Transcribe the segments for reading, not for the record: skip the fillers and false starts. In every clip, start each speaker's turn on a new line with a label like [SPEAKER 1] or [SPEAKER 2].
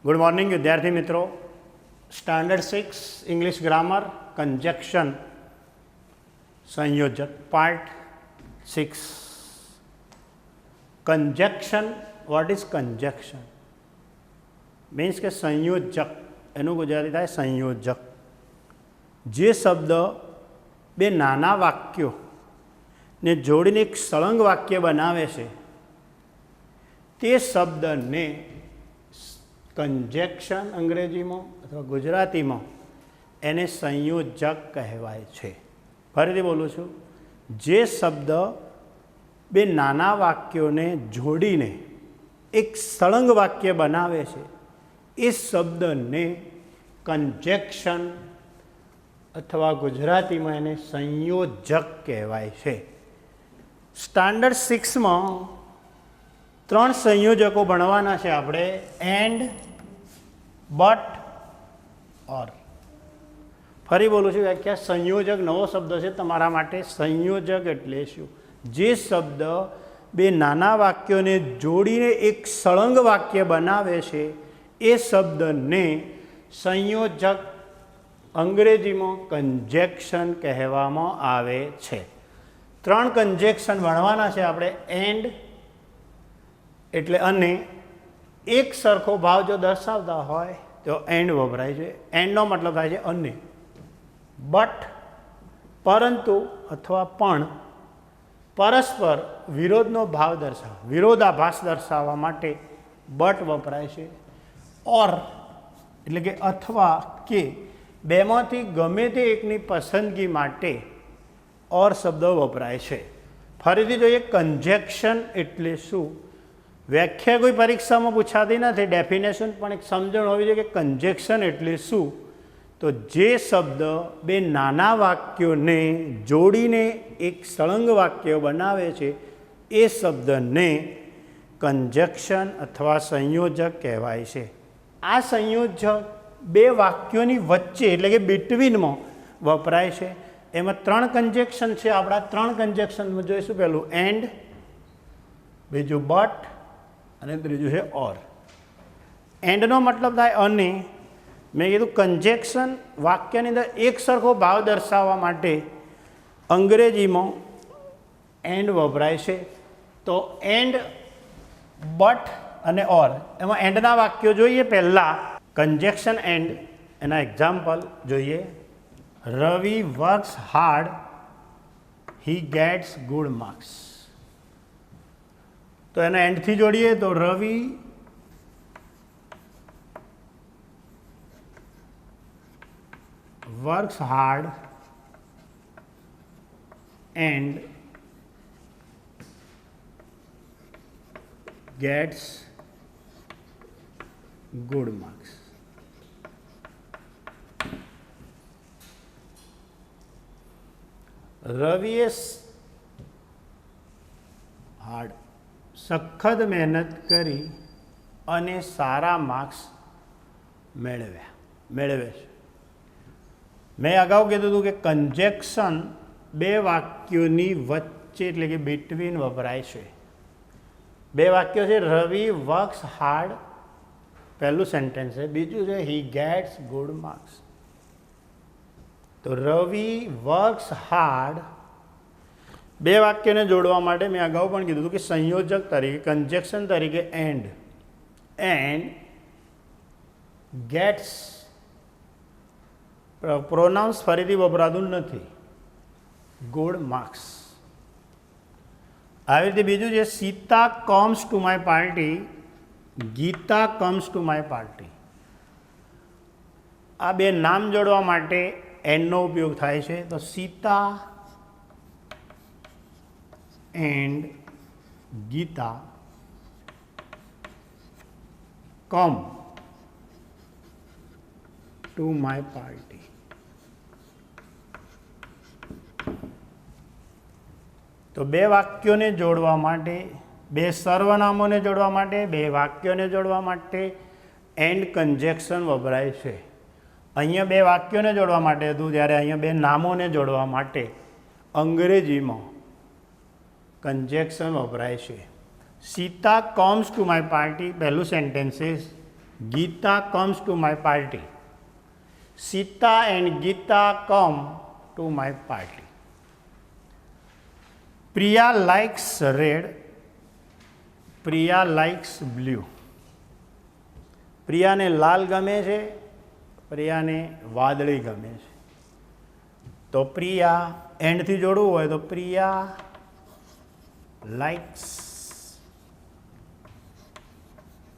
[SPEAKER 1] Good morning વિદ્યાર્થી મિત્રો. Standard 6 English grammar conjunction સંયોજક part 6. Conjunction, what is conjunction? Means કે સંયોજક, એનું ગુજરાતી થાય સંયોજક. જે શબ્દ બે નાના વાક્યો ને જોડીને એક સળંગ વાક્ય બનાવે છે તે શબ્દને કંજેક્શન અંગ્રેજીમાં અથવા ગુજરાતીમાં એને સંયોજક કહેવાય છે. ફરીથી બોલું છું, જે શબ્દ બે નાના વાક્યોને જોડીને એક સળંગ વાક્ય બનાવે છે એ શબ્દને કંજેક્શન અથવા ગુજરાતીમાં એને સંયોજક કહેવાય છે. સ્ટાન્ડર્ડ 6માં 3 સંયોજકો ભણવાના છે આપણે: એન્ડ, બટ, ઓર. ફરી બોલું છું વ્યાખ્યા. સંયોજક નવો શબ્દ છે તમારા માટે. સંયોજક એટલે શું? જે શબ્દ બે નાના વાક્યોને જોડીને એક સળંગ વાક્ય બનાવે છે એ શબ્દને સંયોજક અંગ્રેજીમાં કંજેક્શન કહેવામાં આવે છે. 3 કંજેક્શન ભણવાના છે આપણે. એન્ડ એટલે અને એક સરખો ભાવ જો દર્શાવતા હોય તો એન્ડ વપરાય છે. એન્ડનો મતલબ થાય છે અને. બટ પરંતુ અથવા પણ પરસ્પર વિરોધનો ભાવ દર્શાવવા, વિરોધાભાસ દર્શાવવા માટે બટ વપરાય છે. ઓર એટલે કે અથવા કે બેમાંથી ગમે તે એકની પસંદગી માટે ઓર શબ્દ વપરાય છે. ફરીથી જોઈએ, કંજેક્શન એટલે શું? વ્યાખ્યા કોઈ પરીક્ષામાં પૂછાતી નથી, ડેફિનેશન પણ એક સમજણ હોવી જોઈએ કે કંજેક્શન એટલે શું. તો જે શબ્દ બે નાના વાક્યોને જોડીને એક સળંગ વાક્ય બનાવે છે એ શબ્દને કંજેક્શન અથવા સંયોજક કહેવાય છે. આ સંયોજક બે વાક્યોની વચ્ચે એટલે કે બિટવીનમાં વપરાય છે. એમાં 3 કંજેક્શન છે આપણા. 3 કંજેક્શનમાં જોઈશું. પહેલું એન્ડ, બીજું બટ અને ત્રીજું છે ઓર. એન્ડનો મતલબ થાય અને. મેં કીધું કંજેક્શન વાક્યની અંદર એક સરખો ભાવ દર્શાવવા માટે અંગ્રેજીમાં એન્ડ વપરાય છે. તો એન્ડ, બટ અને ઓર, એમાં એન્ડના વાક્યો જોઈએ. પહેલાં કંજેક્શન એન્ડ, એના એક્ઝામ્પલ જોઈએ. Ravi works hard, he gets good marks. તો એના એન્ડથી જોડીએ તો Ravi works hard and gets good marks. રવિએ સખત મહેનત કરી અને સારા માર્ક્સ મેળવે છે. મેં અગાઉ કીધું હતું કે કંજેક્શન બે વાક્યોની વચ્ચે એટલે કે બિટવીન વપરાય છે. બે વાક્યો છે. રવિ વર્ક્સ હાર્ડ, પહેલું સેન્ટેન્સ છે. બીજું છે હી ગેટ્સ ગુડ માર્ક્સ. તો રવિ વર્ક્સ હાર્ડ બે વાક્યને જોડવા માટે મેં અગાઉ પણ કીધું હતું કે સંયોજક તરીકે, કંજેક્શન તરીકે એન્ડ ગેટ્સ પ્રોનાઉન્સ ફરીથી વપરાતું નથી, ગુડ માર્ક્સ. આવી રીતે બીજું છે Sita comes to my party, Gita comes to my party. આ બે નામ જોડવા માટે એન્ડનો ઉપયોગ થાય છે. તો Sita and Gita come to my party. તો બે વાક્યોને જોડવા માટે, બે સર્વનામોને જોડવા માટે, બે વાક્યોને જોડવા માટે એન્ડ કંજેક્શન વપરાય છે. અહીંયા બે વાક્યોને જોડવા માટે હતું, જ્યારે અહીંયા બે નામોને જોડવા માટે અંગ્રેજીમાં કંજેક્શન વપરાય છે. Sita comes to my party પહેલું sentence is Gita comes to my party. Sita and Gita come to my party. Priya likes red, Priya likes blue. પ્રિયાને લાલ ગમે છે, પ્રિયાને વાદળી ગમે છે. તો પ્રિયા એન્ડથી જોડવું હોય તો Priya likes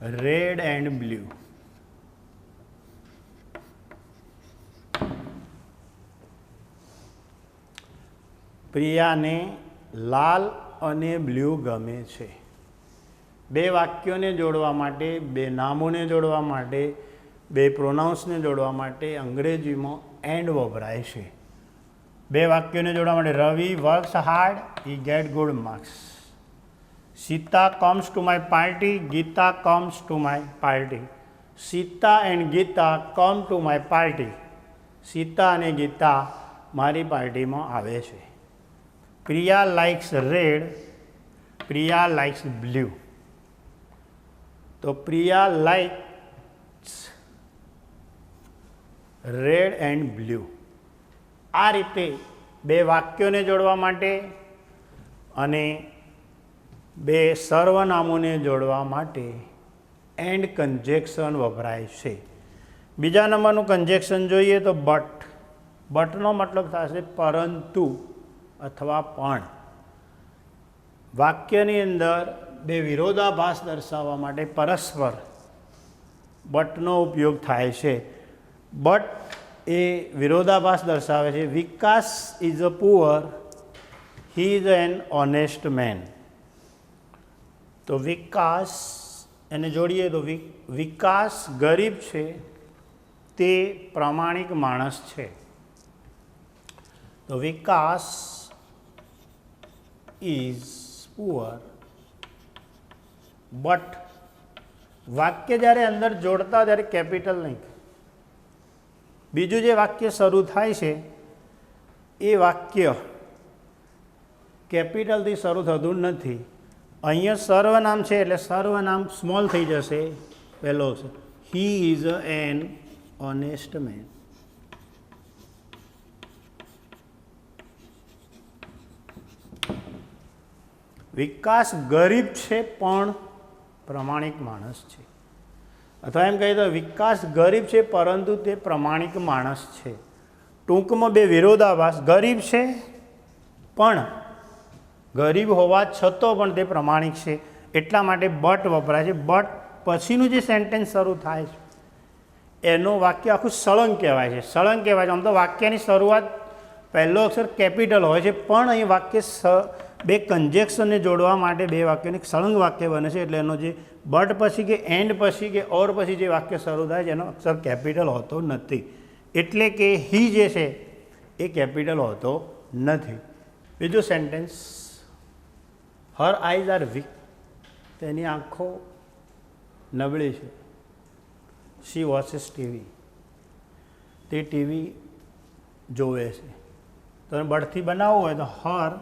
[SPEAKER 1] red and blue. પ્રિયાને લાલ અને બ્લુ ગમે છે. બે વાક્યોને જોડવા માટે, બે નામોને જોડવા માટે, બે પ્રોનાઉન્સને જોડવા માટે અંગ્રેજીમાં એન્ડ વપરાય છે. બે વાક્યોને જોડવા માટે Ravi works hard, he get good marks. Sita comes to my party, Gita comes to my party. Sita and Gita come to my party. Sita અને ગીતા મારી પાર્ટીમાં આવે છે. Priya likes red, Priya likes blue. તો Priya likes red and blue. આ રીતે બે વાક્યોને જોડવા માટે અને બે સર્વનામોને જોડવા માટે એન્ડ કન્જેક્શન વપરાય છે. બીજા નંબરનું કન્જેક્શન જોઈએ તો બટ. બટનો મતલબ થશે પરંતુ અથવા પણ. વાક્યની અંદર બે વિરોધાભાસ દર્શાવવા માટે પરસ્પર બટનો ઉપયોગ થાય છે. બટ એ વિરોધાભાસ દર્શાવે છે. Vikas is a poor, he is an honest man. તો વિકાસ એને જોડીએ તો વિકાસ ગરીબ છે, તે પ્રામાણિક માણસ છે. તો વિકાસ ઇઝ પુઅર બટ. વાક્ય જ્યારે અંદર જોડતા ત્યારે કેપિટલ નહીં. બીજું જે વાક્ય શરૂ થાય છે એ વાક્ય કેપિટલથી શરૂ થતું નથી. અહીંયા સર્વનામ છે એટલે સર્વનામ સ્મોલ થઈ જશે. પહેલો છે he is an honest man. Vikas ગરીબ છે પણ પ્રમાણિક માણસ છે. અથવા એમ કહીએ તો વિકાસ ગરીબ છે પરંતુ તે પ્રમાણિક માણસ છે. ટૂંકમાં બે વિરોધાભાસ. ગરીબ છે પણ ગરીબ હોવા છતાં પણ તે પ્રમાણિક છે, એટલા માટે બટ વપરાય છે. બટ પછીનું જે સેન્ટેન્સ શરૂ થાય છે એનું વાક્ય આખું સળંગ કહેવાય છે. સળંગ કહેવાય છે. આમ તો વાક્યની શરૂઆત પહેલો અક્ષર કેપિટલ હોય છે, પણ અહીં વાક્ય બે કન્જેક્શનને જોડવા માટે બે વાક્યોની સળંગ વાક્ય બને છે. એટલે એનો જે બટ પછી કે એન્ડ પછી કે ઓર પછી જે વાક્ય શરૂ થાય છે એનો અક્ષર કેપિટલ હોતો નથી. એટલે કે હી જે છે એ કેપિટલ હોતો નથી. બીજું sentence her eyes are weak. તેની આંખો નબળી છે. She watches TV. તે ટીવી જોવે છે. તો બળથી બનાવવું હોય તો her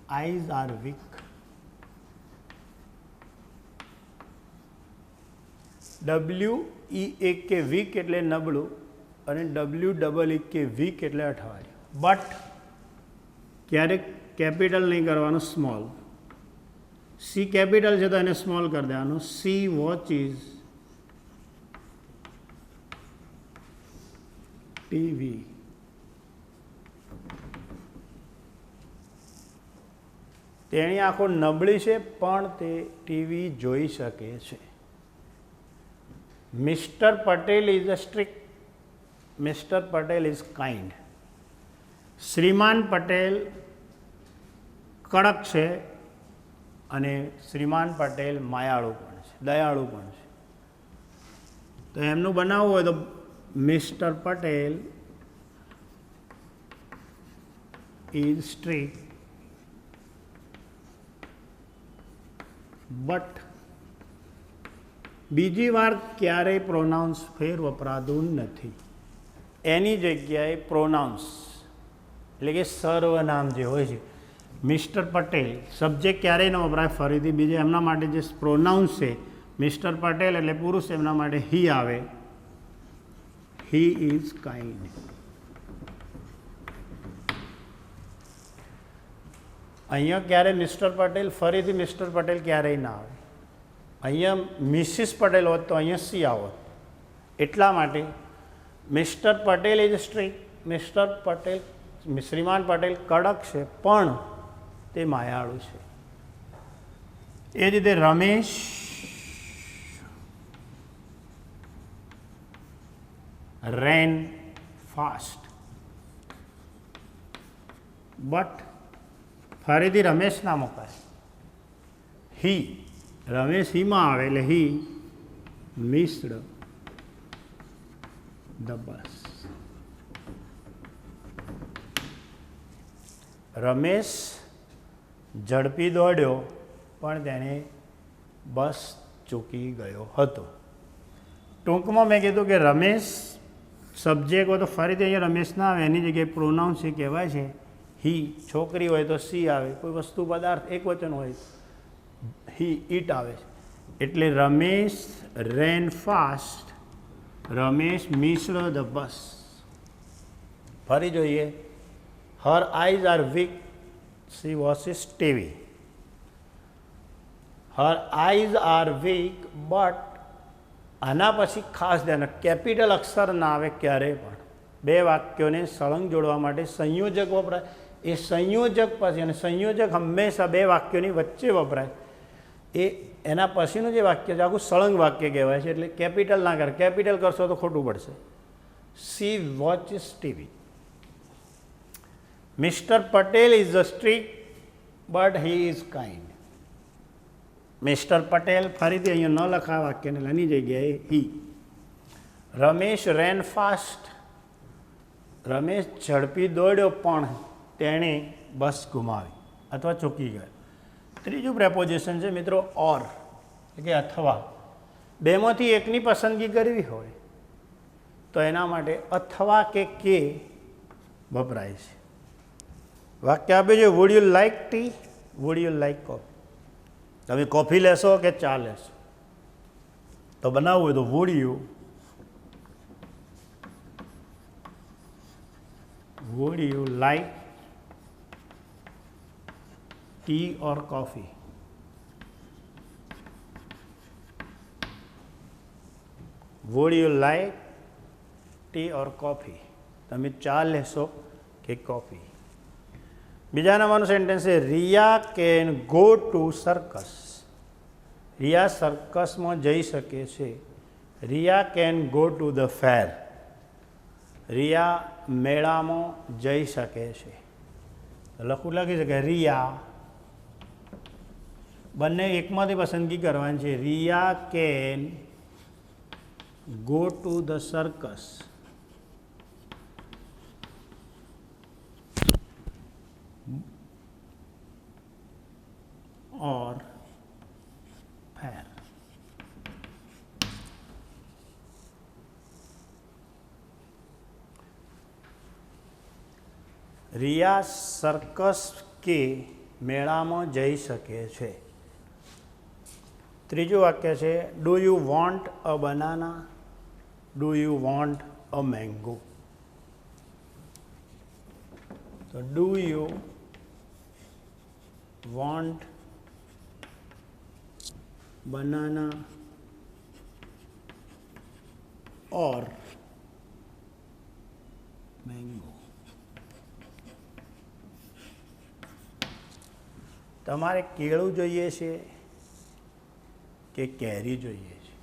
[SPEAKER 1] eyes are weak. WEAK કે વીક એટલે નબળું અને WEEK કે વીક એટલે અઠવાડિયું. બટ ક્યારેક કેપિટલ નહીં કરવાનું, સ્મોલ. સી કેપિટલ છે તો એને સ્મોલ કરી દેવાનું. C watches TV. તેની આંખો નબળી છે પણ તે ટીવી જોઈ શકે છે. Mister Patel is a strict. Mister Patel is kind. શ્રીમાન પટેલ કડક છે અને શ્રીમાન પટેલ માયાળુ પણ છે, દયાળુ પણ છે. તો એમનું બનાવવું હોય તો mister Patel is strict but. બીજી વાર ક્યારેય પ્રોનાઉન્સ ફેર વપરાતું નથી. એની જગ્યાએ પ્રોનાઉન્સ એટલે કે સર્વનામ જે હોય છે મિસ્ટર પટેલ સબ્જેક્ટ ક્યારેય ન વપરાય. ફરીથી બીજે એમના માટે જે પ્રોનાઉન્સ છે મિસ્ટર પટેલ એટલે પુરુષ, એમના માટે હી આવે. He is kind. અહીંયા ક્યારે મિસ્ટર પટેલ, ફરીથી મિસ્ટર પટેલ ક્યારેય ના આવે. અહીંયા મિસિસ પટેલ હોત તો અહીંયા સી આવત. એટલા માટે mister Patel is strict. Mister Patel, શ્રીમાન પટેલ કડક છે પણ તે માયાળુ છે. એ જ રીતે રમેશ રેન ફાસ્ટ. બટ ફરીથી રમેશ ના મુકાય. હી, રમેશ હીમાં આવે એટલે હી મિસ્ડ ધ બસ. રમેશ ઝડપી દોડ્યો પણ તેણે બસ ચૂકી ગયો હતો. ટૂંકમાં મેં કીધું કે રમેશ સબ્જેક્ટ હોય તો ફરીથી અહીંયા રમેશ ના આવે, એની જગ્યાએ પ્રોનાઉન્સ એ કહેવાય છે હી. છોકરી હોય તો સી આવે, કોઈ વસ્તુ પદાર્થ એક વચન હોય હી ઇટ આવે છે. એટલે Ramesh ran fast, Ramesh missed the bus. ફરી જોઈએ. Her eyes are weak, she watches TV. Her eyes are weak but આના પછી ખાસ ધ્યાન, કેપિટલ અક્ષર ના આવે ક્યારેય પણ. બે વાક્યોને સળંગ જોડવા માટે સંયોજક વપરાય. એ સંયોજક પછી, અને સંયોજક હંમેશા બે વાક્યોની વચ્ચે વપરાય. એના પછીનું જે વાક્ય છે આખું સળંગ વાક્ય કહેવાય છે. એટલે કેપિટલ ના કરે. કેપિટલ કરશો તો ખોટું પડશે. C watches TV. Mister Patel is a strict but he is kind. Mister Patel ફરીથી અહીંયા ન લખા વાક્યને, એની જગ્યાએ હી. રમેશ રેન ફાસ્ટ, રમેશ ઝડપી દોડ્યો પણ તેણે બસ ગુમાવી અથવા ચૂકી ગયો. ત્રીજું પ્રેપોઝિશન છે મિત્રો ઓર, એટલે કે અથવા. બેમાંથી એકની પસંદગી કરવી હોય તો એના માટે અથવા કે વપરાય છે. વાક્ય આપે છે would you like tea, would you like coffee. તમે કોફી લેશો કે ચા લેશો? તો બનાવવું હોય તો would you like tea or coffee. Would you like tea or coffee. તમે ચા લેશો કે કોફી? બીજા નંબરનું સેન્ટેન્સ છે Riya can go to circus. Riya સર્કસમાં જઈ શકે છે. Riya can go to the fair. Riya મેળામાં જઈ શકે છે. લખી શકે રિયા. બંને એકમાંથી પસંદગી કરવાની છે. Riya can go to the circus or fair. Riya circus કે મેળામાં જઈ શકે છે. ત્રીજું વાક્ય છે do you want a banana, do you want a mango. તો do you want banana or mango. તમારે કેળું જોઈએ છે કે કેરી જોઈએ છે?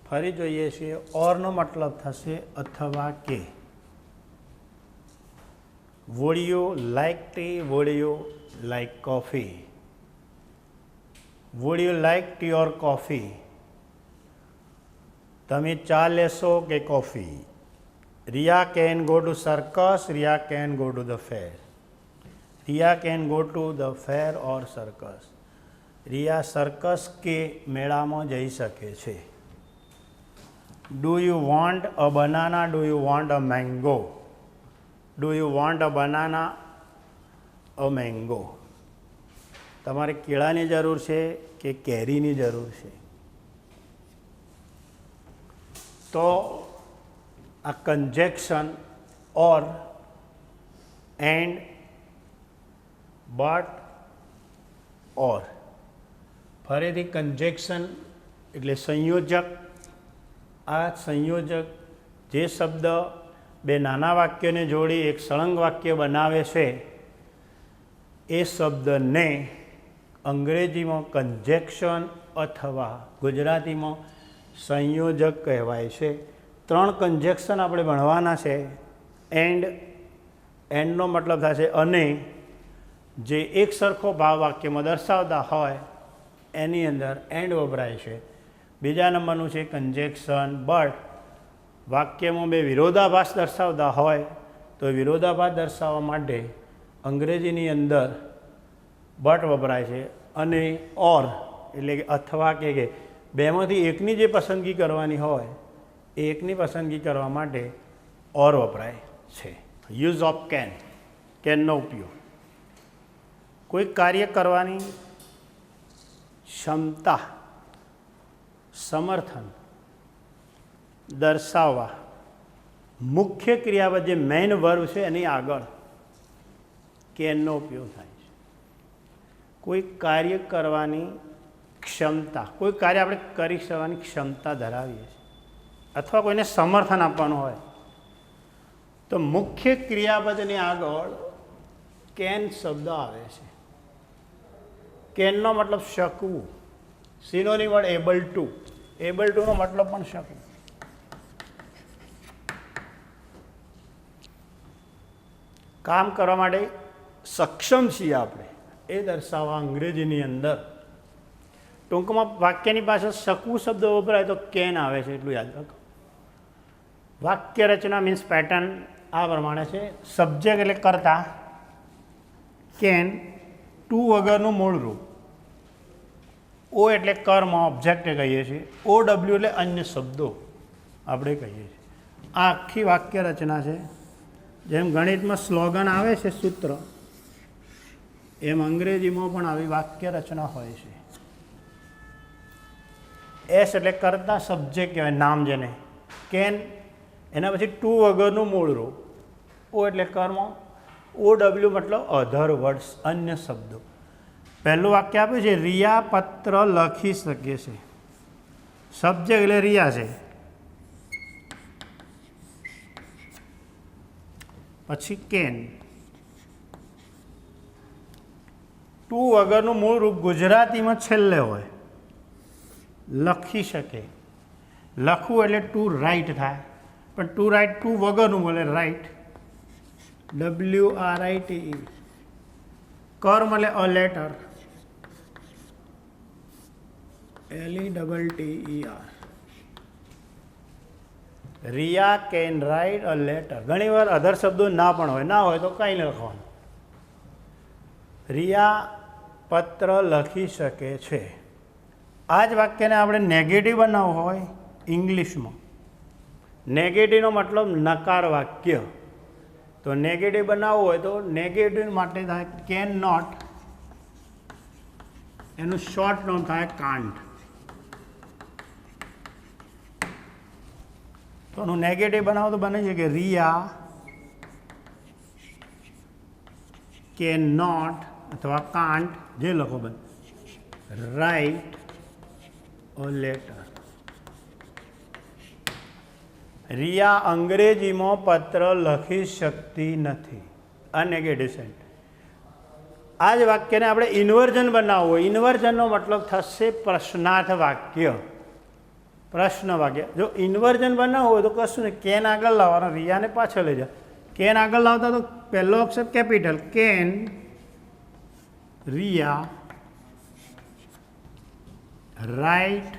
[SPEAKER 1] ફરી જોઈએ છે ઓરનો મતલબ થશે અથવા કે. would you like tea, would you like coffee? would you like tea or coffee? તમે ચા લેશો કે coffee? Riya can go to circus, Riya can go to the fair. Riya can go to the fair or circus. Riya circus કે મેળામાં જઈ શકે છે. Do you want a banana, do you want a mango? Do you want a banana, a mango? તમારે કેળાની જરૂર છે કે કેરીની જરૂર છે? તો આ કંજેક્શન ઓર, એન્ડ, બટ, ઓર. ફરીથી કંજેક્શન એટલે સંયોજક. આ સંયોજક જે શબ્દ બે નાના વાક્યને જોડી એક સળંગ વાક્ય બનાવે છે એ શબ્દને અંગ્રેજીમાં કંજેક્શન અથવા ગુજરાતીમાં સંયોજક કહેવાય છે. 3 કંજેક્શન આપણે ભણવાના છે. એન્ડ, એન્ડનો મતલબ થાય છે અને, જે એક સરખો ભાવ વાક્યમાં દર્શાવતા હોય એની અંદર એન્ડ વપરાય છે. બીજા નંબરનું છે કંજેક્શન બટ. વાક્યમાં બે વિરોધાભાસ દર્શાવતા હોય તો વિરોધાભાસ દર્શાવવા માટે અંગ્રેજીની અંદર બટ વપરાય છે. અને ઓર એટલે કે અથવા કે બેમાંથી એકની જે પસંદગી કરવાની હોય એ એકની પસંદગી કરવા માટે ઓર વપરાય છે. યુઝ ઓફ કેન, કેનનો ઉપયોગ. કોઈ કાર્ય કરવાની ક્ષમતા, સમર્થન દર્શાવવા મુખ્ય ક્રિયાપદ જે મેઇન વર્બ છે એની આગળ કેનનો ઉપયોગ થાય છે. કોઈ કાર્ય કરવાની ક્ષમતા, કોઈ કાર્ય આપણે કરી શકવાની ક્ષમતા ધરાવીએ છીએ અથવા કોઈને સમર્થન આપવાનું હોય તો મુખ્ય ક્રિયાપદની આગળ કેન શબ્દ આવે છે. કેનનો મતલબ શકવું. Synonym word able to. Able ટુનો મતલબ પણ શકવું. કામ કરવા માટે સક્ષમ છીએ આપણે એ દર્શાવવા અંગ્રેજીની અંદર ટૂંકમાં વાક્યની પાછળ શકવું શબ્દ વપરાય તો કેન આવે છે, એટલું યાદ રાખો. વાક્ય રચના મીન્સ પેટર્ન આ પ્રમાણે છે. સબ્જેક્ટ એટલે કરતા, કેન ટુ વગરનું મૂળ રૂપ, ઓ એટલે કર્મ ઓબ્જેક્ટ કહીએ છીએ, ઓ ડબલ્યુ એટલે અન્ય શબ્દો આપણે કહીએ છીએ. આ આખી વાક્ય રચના છે. જેમ ગણિતમાં સ્લોગન આવે છે સૂત્ર, એમ અંગ્રેજીમાં પણ આવી વાક્ય રચના હોય છે. એસ એટલે કરતા સબ્જેક્ટ કહેવાય, નામ જેને. કેન એના પછી ટુ વગરનું મૂળ રૂપ, ઓ એટલે કર્મ, ઓ ડબલ્યુ મતલબ અધર વર્ડ્સ અન્ય શબ્દો. પહેલું વાક્ય આપ્યું છે રિયા પત્ર લખી શકે છે. સબ્જેક્ટ એટલે રિયા છે. પછી કેન. ટુ વગરનું મૂળ રૂપ ગુજરાતીમાં છેલ્લે હોય. લખી શકે. લખવું એટલે ટુ રાઇટ થાય, પણ ટુ રાઇટ ટુ વગરનું બોલે રાઇટ. WRITE. કર્મ એટલે a letter. LETTER. Riya can write a letter. ઘણી વાર અધર શબ્દો ના પણ હોય, ના હોય તો કંઈ લખવાનું. રિયા પત્ર લખી શકે છે. આ જ વાક્યને આપણે નેગેટિવ બનાવવું હોય ઇંગ્લિશમાં, નેગેટિવનો મતલબ નકાર વાક્ય, તો નેગેટિવ બનાવવું હોય તો નેગેટિવ માટે થાય કેન નોટ, એનું શોર્ટ નામ થાય કાન્ટ. તો એનું નેગેટિવ બનાવો તો બને છે કે રિયા કેન નોટ અથવા કાન્ટ, જે લખો બને, રાઇટ અ લેટર. રિયા અંગ્રેજીમાં પત્ર લખી શકતી નથી. આ નેગેટિવ સેન્ટ. આ જ વાક્યને આપણે ઇન્વર્ઝન બનાવવું હોય, ઇન્વર્ઝનનો મતલબ થશે પ્રશ્નાર્થ વાક્ય, પ્રશ્ન વાક્ય. જો ઇન્વર્ઝન બનાવવું હોય તો કશું નહીં, કેન આગળ લાવવાનો, રિયાને પાછળ લઈ જાય. કેન આગળ લાવતા તો પહેલો અક્ષર capital, can Riya write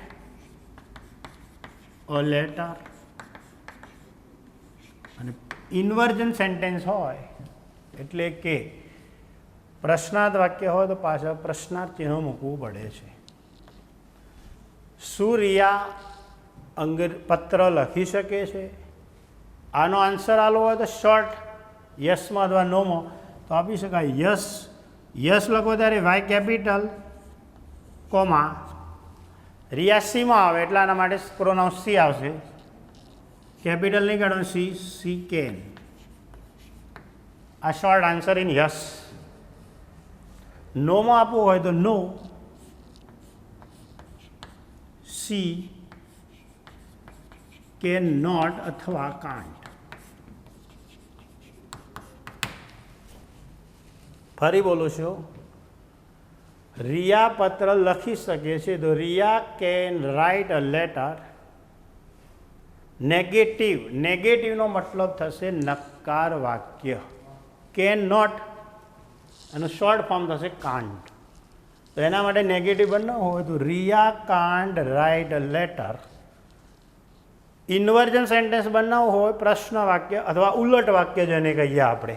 [SPEAKER 1] a letter. અને ઇન્વર્ઝન સેન્ટેન્સ હોય એટલે કે પ્રશ્નાર્થ વાક્ય હોય તો પાછળ પ્રશ્નાર્થ ચિહ્ન મૂકવું પડે છે. શું રિયા પત્ર લખી શકે છે? આનો આન્સર આલો હોય તો શોર્ટ યસમાં અથવા નોમાં તો આપી શકાય યસ યસ લખો ત્યારે વાય કેપિટલ કોમા રિયા સીમાં આવે એટલે આના માટે પ્રોનાઉન્સ સી આવશે. કેપિટલ નહીં કાઢવાનું, સી કેન. આ શોર્ટ આન્સર ઇન યસ. નોમાં આપવું હોય તો નો, સી કેન નોટ અથવા કાન્ટ. ફરી બોલું છું, રિયા પત્ર લખી શકે છે તો Riya can write a letter. નેગેટિવનો મતલબ થશે નકાર વાક્ય. કેન નોટ એનું શોર્ટ ફોર્મ થશે કાન્ટ. તો એના માટે નેગેટિવ બનાવવું હોય તો Riya can't write a letter. Inversion sentence બનાવવું હોય પ્રશ્ન વાક્ય અથવા ઉલટ વાક્ય જેને કહીએ આપણે.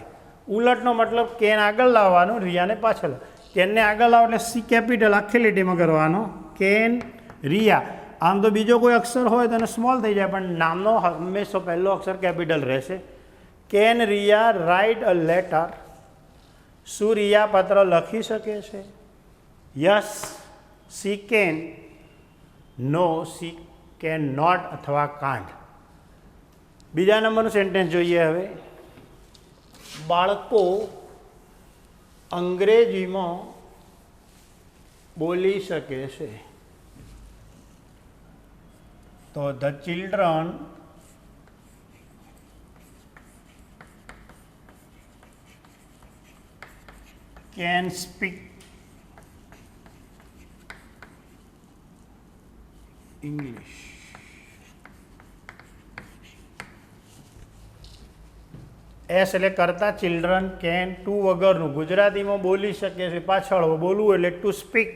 [SPEAKER 1] ઉલટનો મતલબ કેન આગળ લાવવાનું, રિયાને પાછળ. કેનને આગળ લાવો એટલે સી કેપિટલ આખી લીટીમાં કરવાનો. કેન રિયા. આમ તો બીજો કોઈ અક્ષર હોય તો એને સ્મોલ થઈ જાય, પણ નામનો હંમેશા પહેલો અક્ષર કેપિટલ રહેશે. Can Riya write a letter. શું રિયા પત્ર લખી શકે છે? Yes she can. No she can not અથવા કાન્ટ. બીજા નંબરનું સેન્ટેન્સ જોઈએ હવે. બાળકો અંગ્રેજીમાં બોલી શકે છે. તો the children can speak English. S એટલે કરતા, ચિલ્ડ્રન કેન ટુ વગરનું ગુજરાતીમાં બોલી શકે છે પાછળ બોલવું એટલે ટુ સ્પીક.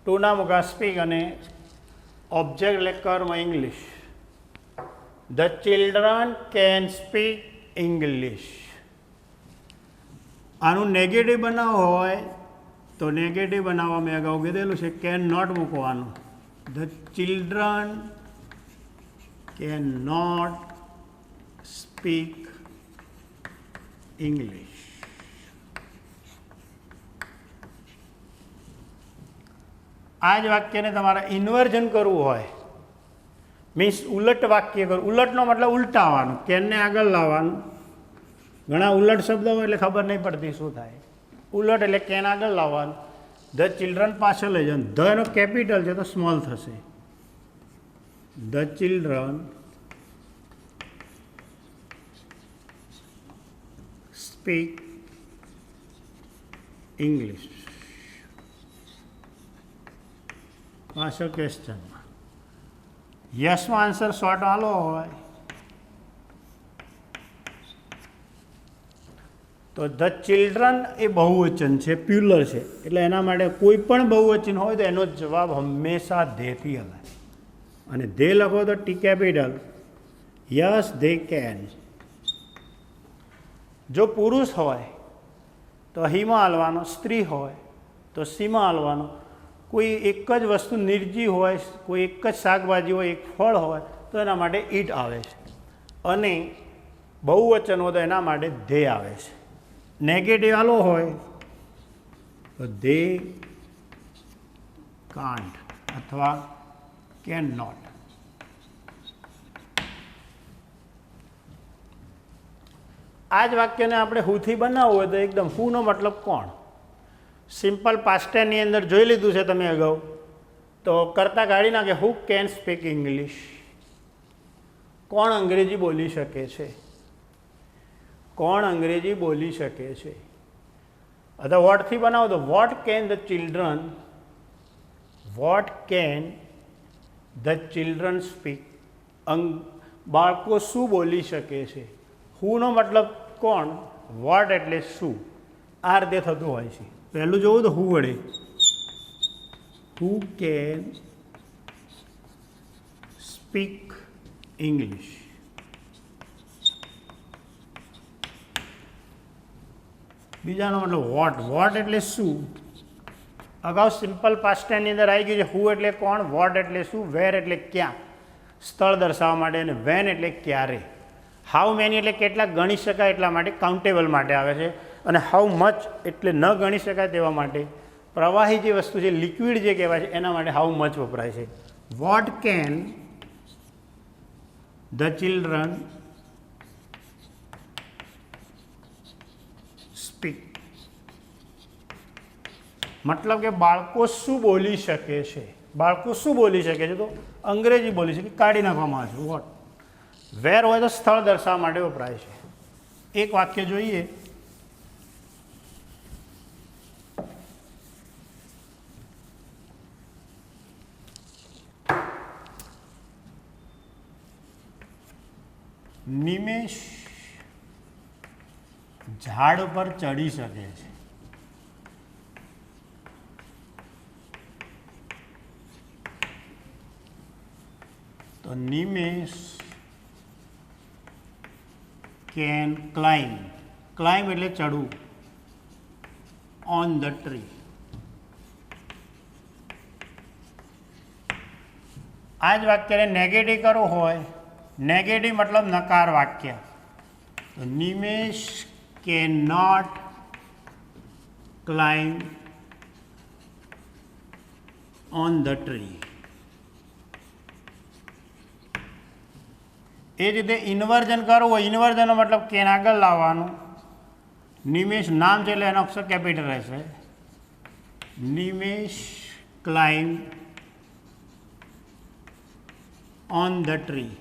[SPEAKER 1] ટુ ના મૂકા સ્પીક અને ઓબ્જેક્ટ એટલે કર્મ English. The children can speak English. આનું નેગેટિવ બનાવવું હોય તો નેગેટિવ બનાવવા મેં અગાઉ કીધેલું છે, કેન નોટ મૂકવાનું. The children can not speak English. આ જ વાક્યને તમારે ઇન્વર્જન કરવું હોય, મીન્સ ઉલટ વાક્ય કરવું. ઉલટનો મતલબ ઉલટાવવાનું, કેનને આગળ લાવવાનું. ઘણા ઉલટ શબ્દ હોય એટલે ખબર નહીં પડતી શું થાય. ઉલટ એટલે કેન આગળ લાવવાનું, ધ ચિલ્ડ્રન પાછળ લઈ જવાનું. ધ એનો કેપિટલ છે તો સ્મોલ થશે. The children speak English. પાછળ ક્વેશ્ચનમાં યસનો આન્સર શોર્ટ આલો હોય તો ધ ચિલ્ડ્રન એ બહુવચન છે, પ્યુલર છે, એટલે એના માટે કોઈ પણ બહુવચન હોય તો એનો જવાબ હંમેશા ધેથી આવે. અને ધે લખો તો T capital. Yes they can. જો પુરુષ હોય તો હીમાં હાલવાનો, સ્ત્રી હોય તો સીમાં હાલવાનો. કોઈ એક જ વસ્તુ નિર્જીવ હોય, કોઈ એક જ શાકભાજી હોય, એક ફળ હોય તો એના માટે ઈટ આવે છે. અને બહુવચન હોય તો એના માટે ધે આવે છે. નેગેટિવ આલો હોય તો ધે કાન્ટ અથવા કેન નોટ. આ જ વાક્યને આપણે હુથી બનાવવું હોય તો એકદમ હુનો મતલબ કોણ. સિમ્પલ પાસ્ટ ટેન્સની અંદર જોઈ લીધું છે તમે અગાઉ, તો કરતા કાઢી નાખે. Who can speak English. કોણ અંગ્રેજી બોલી શકે છે? કોણ અંગ્રેજી બોલી શકે છે? અથવા વોટથી બનાવો તો what can the children, what can the children speak. બાળકો શું બોલી શકે છે? હુનો મતલબ કોણ, વોટ એટલે શું. આ રીતે થતું હોય છે. પહેલું જોવું તો હુ વડે. Who can speak English. બીજાનો મતલબ વોટ. વોટ એટલે શું. અગાઉ સિમ્પલ પાસ્ટ ટેન્સની અંદર આવી ગયું છે. હુ એટલે કોણ, વોટ એટલે શું, વેર એટલે ક્યાં, સ્થળ દર્શાવવા માટે, અને વેન એટલે ક્યારે. હાઉ મેની એટલે કેટલા ગણી શકાય એટલા માટે, કાઉન્ટેબલ માટે આવે છે. અને હાઉ મચ એટલે ન ગણી શકાય તેવા માટે પ્રવાહી જે વસ્તુ છે, લિક્વિડ જે કહેવાય છે, એના માટે હાઉ મચ વપરાય છે. What can the children speak, મતલબ કે બાળકો શું બોલી શકે છે. બાળકો શું બોલી શકે છે? તો અંગ્રેજી બોલી શકે, કાઢી નાખવામાં આવે છે. વોટ. વેર હોય તો સ્થળ દર્શાવવા માટે વપરાય છે. એક વાક્ય જોઈએ. નિમેશ ઝાડ પર ચડી શકે છે. તો નિમેશ કેન ક્લાઇમ્બ. ક્લાઇમ્બ એટલે ચડવું. On the tree. આ જ વાક્યને નેગેટિવ કરવું હોય, નેગેટિવ મતલબ નકાર વાક્ય, તો Nimesh can not climb on the tree. એ જ રીતે ઇન્વર્જન કરવું હોય, ઇન્વર્જનનો મતલબ કેન આગળ લાવવાનું. નિમેશ નામ છે એટલે એનો અક્ષર કેપિટલ રહેશે. Nimesh climb on the tree.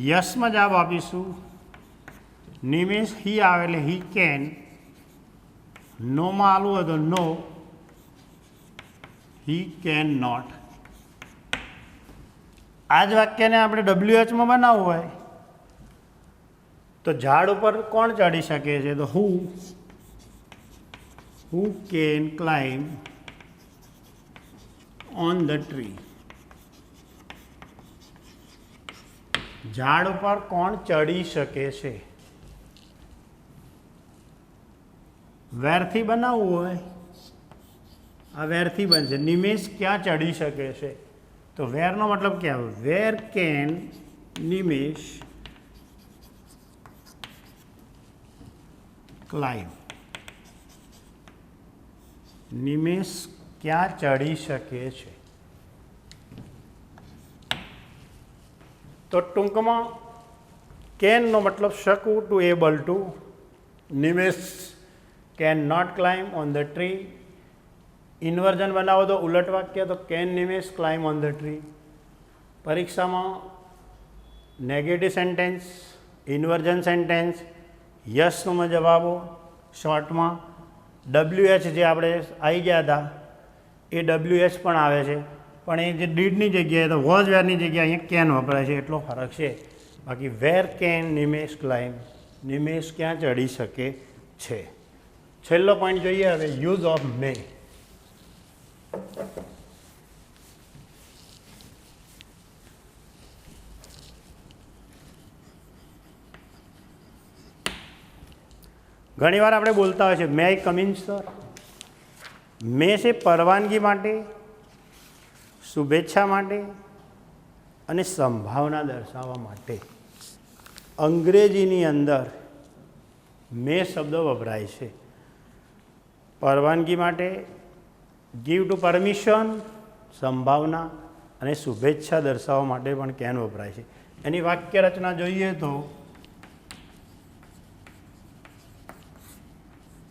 [SPEAKER 1] યસમાં જવાબ આપીશું. નિમેશ હી આવે એટલે હી કેન. નોમાં આલું હોય તો નો, હી કેન નોટ. આ જ વાક્યને આપણે WHમાં બનાવવું હોય તો ઝાડ ઉપર કોણ ચડી શકે છે? તો who can climb on the tree. ઝાડ ઉપર કોણ ચડી શકે છે? વેરથી બનાવવું હોય, આ વેરથી બનશે. નિમેશ ક્યાં ચડી શકે છે? તો વેરનો મતલબ ક્યાં આવે? Where can Nimesh climb. Nimesh ક્યાં ચડી શકે છે? તો ટૂંકમાં કેનનો મતલબ શકવું, to able to. Nimesh can not climb on the tree. Inversion બનાવો તો ઉલટ વાક્ય, તો can Nimesh climb on the tree. પરીક્ષામાં નેગેટિવ સેન્ટેન્સ, ઇન્વર્જન સેન્ટેન્સ, યસમાં જવાબો શોર્ટમાં. WH જે આપણે આવી ગયા હતા એ WH પણ આવે છે, પણ એ જે ડીડની જગ્યાએ તો વોઝ વેરની જગ્યાએ અહીંયા કેન વપરાય છે, એટલો ફરક છે. બાકી વેર કેન નિમેશ ક્લાઇમ્બ, નિમેશ ક્યાં ચડી શકે છે. છેલ્લો પોઈન્ટ જોઈએ હવે, યુઝ ઓફ મે. ઘણીવાર આપણે બોલતા હોય છે મે આઈ કમ ઇન સર. મે છે પરવાનગી માટે, શુભેચ્છા માટે અને સંભાવના દર્શાવવા માટે. અંગ્રેજીની અંદર મે શબ્દ વપરાય છે પરવાનગી માટે, ગીવ ટુ પરમિશન, સંભાવના અને શુભેચ્છા દર્શાવવા માટે પણ કેન વપરાય છે. એની વાક્ય રચના જોઈએ તો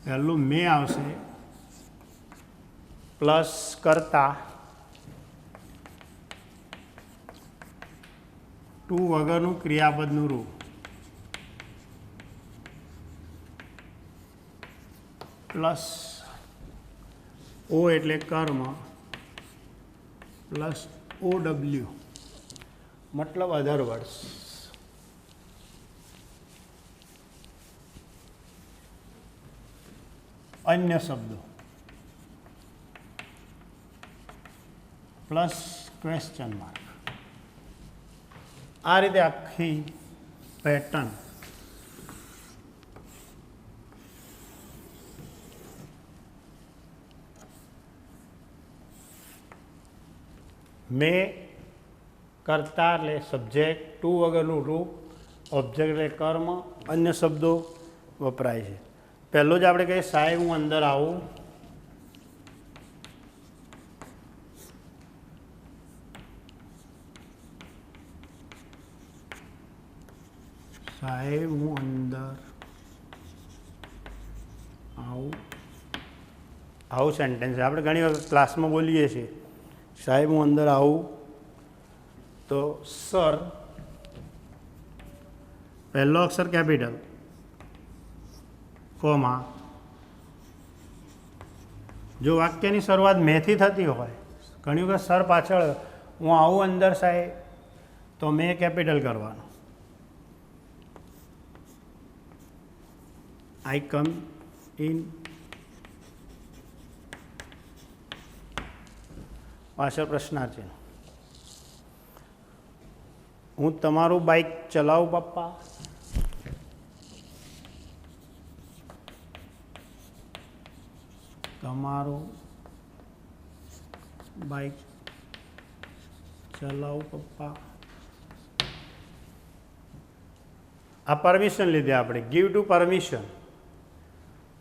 [SPEAKER 1] પહેલું મે આવશે પ્લસ કરતા, ટુ વગરનું ક્રિયાપદનું રૂપ, પ્લસ ઓ એટલે કર્મ, પ્લસ OW મતલબ અધર વર્ડ્સ. અન્ય શબ્દો, પ્લસ ક્વેશ્ચન માર્ક. આ રીતે આખી પેટર્ન મે કરતા એટલે સબ્જેક્ટ, ટુ વગરનું રૂપ, ઓબ્જેક્ટ એટલે કર્મ, અન્ય શબ્દો વપરાય છે. પહેલો જ આપણે કહીએ સાહેબ હું અંદર આવું, સાહેબ હું અંદર આવું, આવું સેન્ટેન્સ છે. આપણે ઘણી વખત ક્લાસમાં બોલીએ છીએ સાહેબ હું અંદર આવું, તો સર પહેલો અક્ષર કેપિટલ, કોમા, જો વાક્યની શરૂઆત મેથી થતી હોય, ઘણી વખત સર પાછળ હું આવું અંદર સાહેબ, તો મેં કેપિટલ કરવાનું. આઈ કમ ઇન, પાછળ પ્રશ્નાર્થ છે. હું તમારું બાઇક ચલાવું પપ્પા, તમારું બાઇક ચલાવું પપ્પા. આ પરમિશન લીધે આપણે ગીવ ટુ પરમિશન.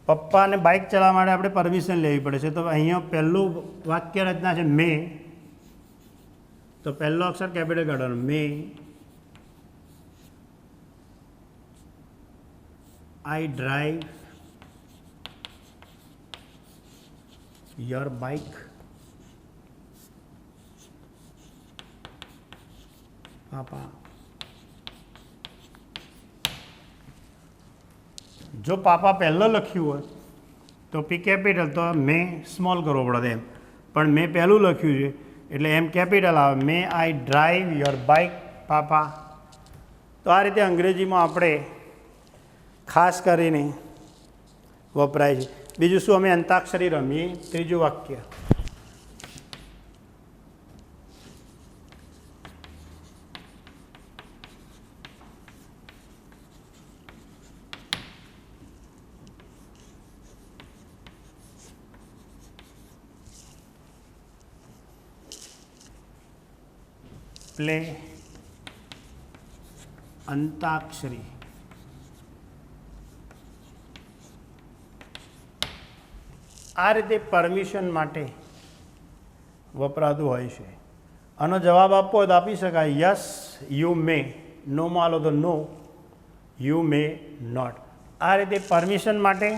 [SPEAKER 1] પપ્પાને બાઇક ચલાવવા માટે આપણે પરમિશન લેવી પડે છે. તો અહીંયા પહેલું વાક્ય રચના છે મેં, તો પહેલો અક્ષર કેપિટલ કાઢવાનો, મેં આઈ ડ્રાઈવ યોર બાઇક, પાપા. જો પાપા પહેલો લખ્યું હોય તો પી કેપિટલ, તો મેં સ્મોલ કરવો પડે એમ, પણ મેં પહેલું લખ્યું છે એટલે એમ કેપિટલ આવે. મે આઈ ડ્રાઈવ યોર બાઇક પાપા. તો આ રીતે અંગ્રેજીમાં આપણે ખાસ કરીને વપરાય છે. બીજું શું, અમે અંતાક્ષરી રમીએ, ત્રીજું વાક્ય. પ્લે અંતાક્ષરી. આ રીતે પરમિશન માટે વપરાતું હોય છે. આનો જવાબ આપવો હોય તો આપી શકાય યસ યુ મે, નોમાં આલો તો નો, યુ મે નોટ. આ રીતે પરમિશન માટે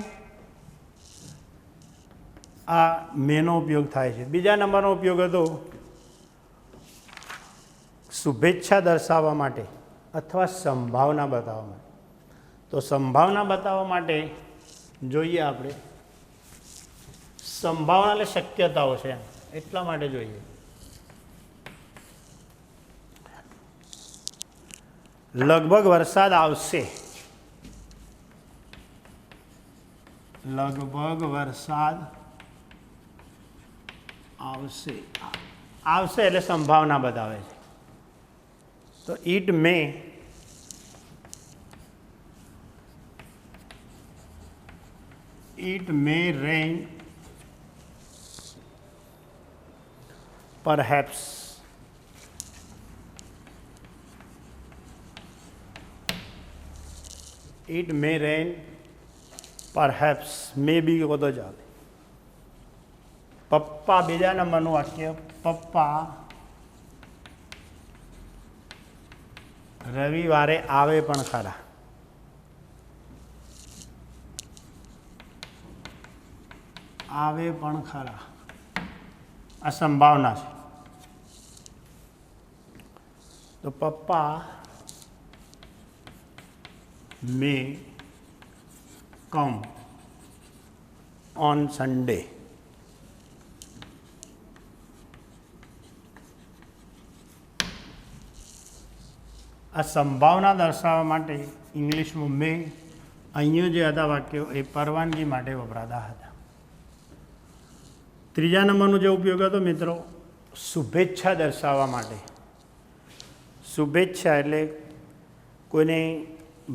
[SPEAKER 1] આ મેનો ઉપયોગ થાય છે. બીજા નંબરનો ઉપયોગ હતો શુભેચ્છા દર્શાવવા માટે અથવા સંભાવના બતાવવા માટે. તો સંભાવના બતાવવા માટે જોઈએ આપણે, સંભાવના એટલે શક્યતાઓ છે એટલા માટે જોઈએ. લગભગ વરસાદ આવશે, લગભગ વરસાદ આવશે, આવશે એટલે સંભાવના બતાવે છે. તો it may, it may rain perhaps, it may rain perhaps, maybe કહો તો ચાલે. પપ્પા, બીજા નંબરનું વાક્ય, પપ્પા રવિવારે આવે પણ ખરા. આવે પણ ખરા, આ સંભાવના છે. તો પપ્પા મે કમ ઓન સન્ડે. આ સંભાવના દર્શાવવા માટે ઇંગ્લિશમાં મે, અહીંયા જે હતા વાક્યો એ પરવાનગી માટે વપરાતા હતા. ત્રીજા નંબરનો જે ઉપયોગ હતો મિત્રો, શુભેચ્છા દર્શાવવા માટે. શુભેચ્છા એટલે કોઈને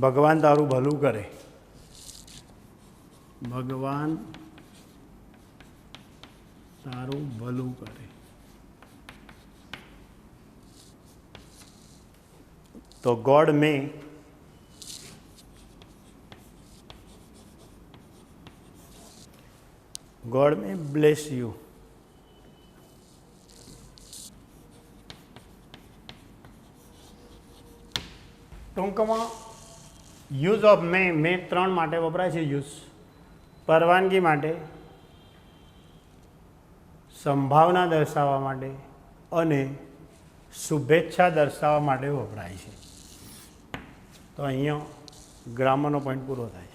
[SPEAKER 1] ભગવાન તારું ભલું કરે, ભગવાન તારું ભલું કરે. તો God May God May bless you. ટૂંકમાં યુઝ ઓફ મે 3 માટે વપરાય છે યુઝ. પરવાનગી માટે, સંભાવના દર્શાવવા માટે અને શુભેચ્છા દર્શાવવા માટે વપરાય છે. તો અહીંયા ગ્રામરનો પોઈન્ટ પૂરો થાય છે.